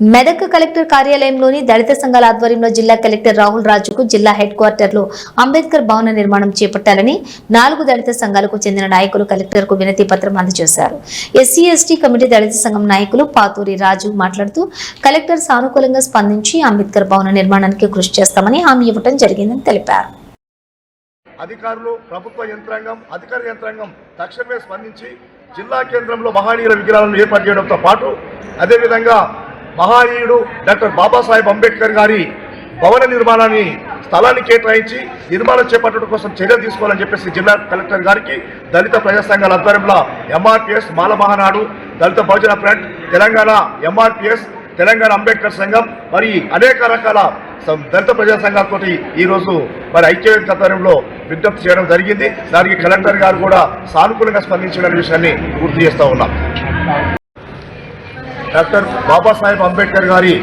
Medak collector కార్యాలయంలోని దళిత సంఘాల ఆధ్వర్యంలో జిల్లా కలెక్టర్ రాహుల్ రాజుకు జిల్లా హెడ్ క్వార్టర్లో అంబేద్కర్ భవన నిర్మాణం చేపట్టాలని 4 దళిత సంఘాలకు చెందిన నాయకులు కలెక్టర్కు వినతి పత్రం అందజేశారు. ఎస్సీ ఎస్టీ కమిటీ దళిత సంఘం నాయకులు పాతూరి రాజు మాట్లాడుతూ కలెక్టర్ సానుకూలంగా స్పందించి అంబేద్కర్ భవన నిర్మాణానికి కృషి చేస్తామని హామీ ఇవ్వడం జరిగిందని తెలిపారు. అధికారులు, ప్రభుత్వ యంత్రాంగం, అధికార యంత్రాంగం తక్షణమే స్పందించి జిల్లా కేంద్రంలో మహనీయుల విగ్రహాలను ఏర్పాటు చేయడంతో పాటు అదేవిధంగా మహనీయుడు డాక్టర్ బాబాసాహెబ్ అంబేద్కర్ గారి భవన నిర్మాణాన్ని స్థలాన్ని కేటాయించి నిర్మాణం చేపట్టడం కోసం చర్యలు తీసుకోవాలని చెప్పేసి జిల్లా కలెక్టర్ గారికి దళిత ప్రజా సంఘాల ఆధ్వర్యంలో ఎంఆర్పిఎస్, మాల మహానాడు, దళిత బహుజన ఫ్రంట్, తెలంగాణ ఎంఆర్పిఎస్, తెలంగాణ అంబేద్కర్ సంఘం మరి అనేక రకాల దళిత ప్రజా సంఘాలతో ఈరోజు మరి ఐక్యవేదిక ఆధ్వర్యంలో విజ్ఞప్తి చేయడం జరిగింది. దానికి కలెక్టర్ గారు కూడా సానుకూలంగా స్పందించిన విషయాన్ని గుర్తు చేస్తూ ఉన్నాం. డాక్టర్ బాబాసాహెబ్ అంబేద్కర్ గారి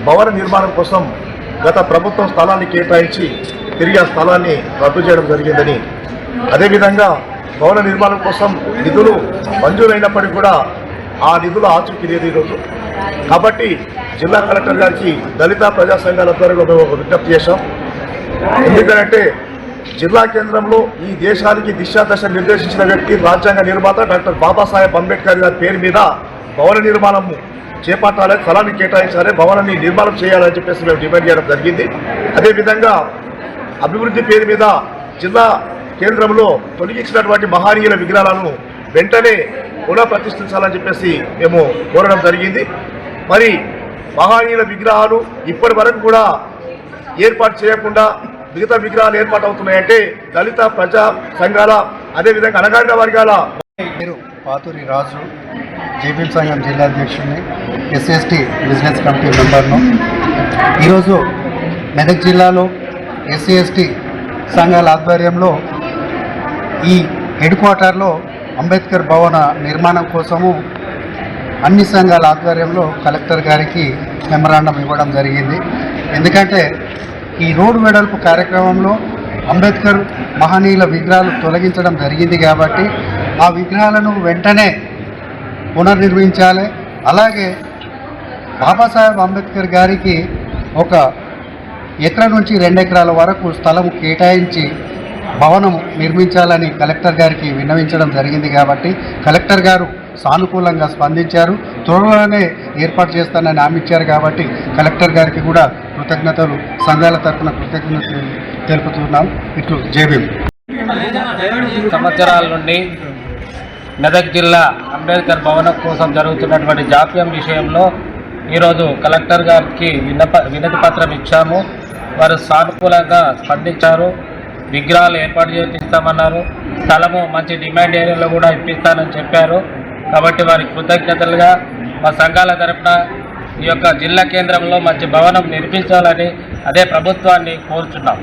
భవన నిర్మాణం కోసం గత ప్రభుత్వం స్థలాన్ని కేటాయించి తిరిగి ఆ స్థలాన్ని రద్దు చేయడం జరిగిందని, అదేవిధంగా భవన నిర్మాణం కోసం నిధులు మంజూరైనప్పటికీ కూడా ఆ నిధులు ఆచూకీ లేదు ఈరోజు. కాబట్టి జిల్లా కలెక్టర్ గారికి దళిత ప్రజా సంఘాల ద్వారా ఒక విజ్ఞప్తి చేశాం. ఎందుకంటే జిల్లా కేంద్రంలో ఈ దేశానికి దిశాదశ నిర్దేశించిన వ్యక్తి రాజ్యాంగ నిర్మాత డాక్టర్ బాబాసాహెబ్ అంబేద్కర్ గారి పేరు మీద భవన నిర్మాణం చేపట్టాలి, స్థలాన్ని కేటాయించాలి, భవనాన్ని నిర్మాణం చేయాలని చెప్పేసి మేము డిమాండ్ చేయడం జరిగింది. అదేవిధంగా అభివృద్ధి పేరు మీద జిల్లా కేంద్రంలో తొలగించినటువంటి మహనీయుల విగ్రహాలను వెంటనే పునఃప్రతిష్ఠించాలని చెప్పేసి మేము కోరడం జరిగింది. మరి మహనీయుల విగ్రహాలు ఇప్పటి వరకు కూడా ఏర్పాటు చేయకుండా మిగతా విగ్రహాలు ఏర్పాటు అవుతున్నాయంటే దళిత ప్రజా సంఘాల అదేవిధంగా అణగారిన వర్గాల పేరు పాతూరి రాజు, జేపీఎం సంఘం జిల్లా అధ్యక్షుడిని, ఎస్సీ బిజినెస్ కమిటీ మెంబర్ను. ఈరోజు మెదక్ జిల్లాలో ఎస్సీ సంఘాల ఆధ్వర్యంలో ఈ హెడ్ క్వార్టర్లో అంబేద్కర్ భవన నిర్మాణం కోసము అన్ని సంఘాల ఆధ్వర్యంలో కలెక్టర్ గారికి మెమరాండం ఇవ్వడం జరిగింది. ఎందుకంటే ఈ రోడ్డు వెడల్పు కార్యక్రమంలో అంబేద్కర్ మహనీయుల విగ్రహాలు తొలగించడం జరిగింది కాబట్టి ఆ విగ్రహాలను వెంటనే పునర్నిర్మించాలి. అలాగే బాబాసాహెబ్ అంబేద్కర్ గారికి 1 ఎకరా నుంచి 2 ఎకరాల వరకు స్థలం కేటాయించి భవనం నిర్మించాలని కలెక్టర్ గారికి విన్నవించడం జరిగింది. కాబట్టి కలెక్టర్ గారు సానుకూలంగా స్పందించారు. త్వరలోనే ఏర్పాటు చేస్తానని హామీ ఇచ్చారు. కాబట్టి కలెక్టర్ గారికి కూడా కృతజ్ఞతలు, సంఘాల తరఫున కృతజ్ఞతలు తెలుపుతున్నాం. ఇట్లు జేబీఎం. సంవత్సరాల నుండి మెదక్ జిల్లా అంబేద్కర్ భవనం కోసం జరుగుతున్నటువంటి జాప్యం విషయంలో ఈరోజు కలెక్టర్ గారికి వినతి పత్రం ఇచ్చాము. వారు సానుకూలంగా స్పందించారు. విగ్రహాలు ఏర్పాటు చేపిస్తామన్నారు. స్థలము మంచి డిమాండ్ ఏరియాలో కూడా ఇప్పిస్తానని చెప్పారు. కాబట్టి వారికి కృతజ్ఞతలుగా మా సంఘాల తరఫున ఈ యొక్క జిల్లా కేంద్రంలో మంచి భవనం నిర్మించాలని అదే ప్రభుత్వాన్ని కోరుచున్నాం.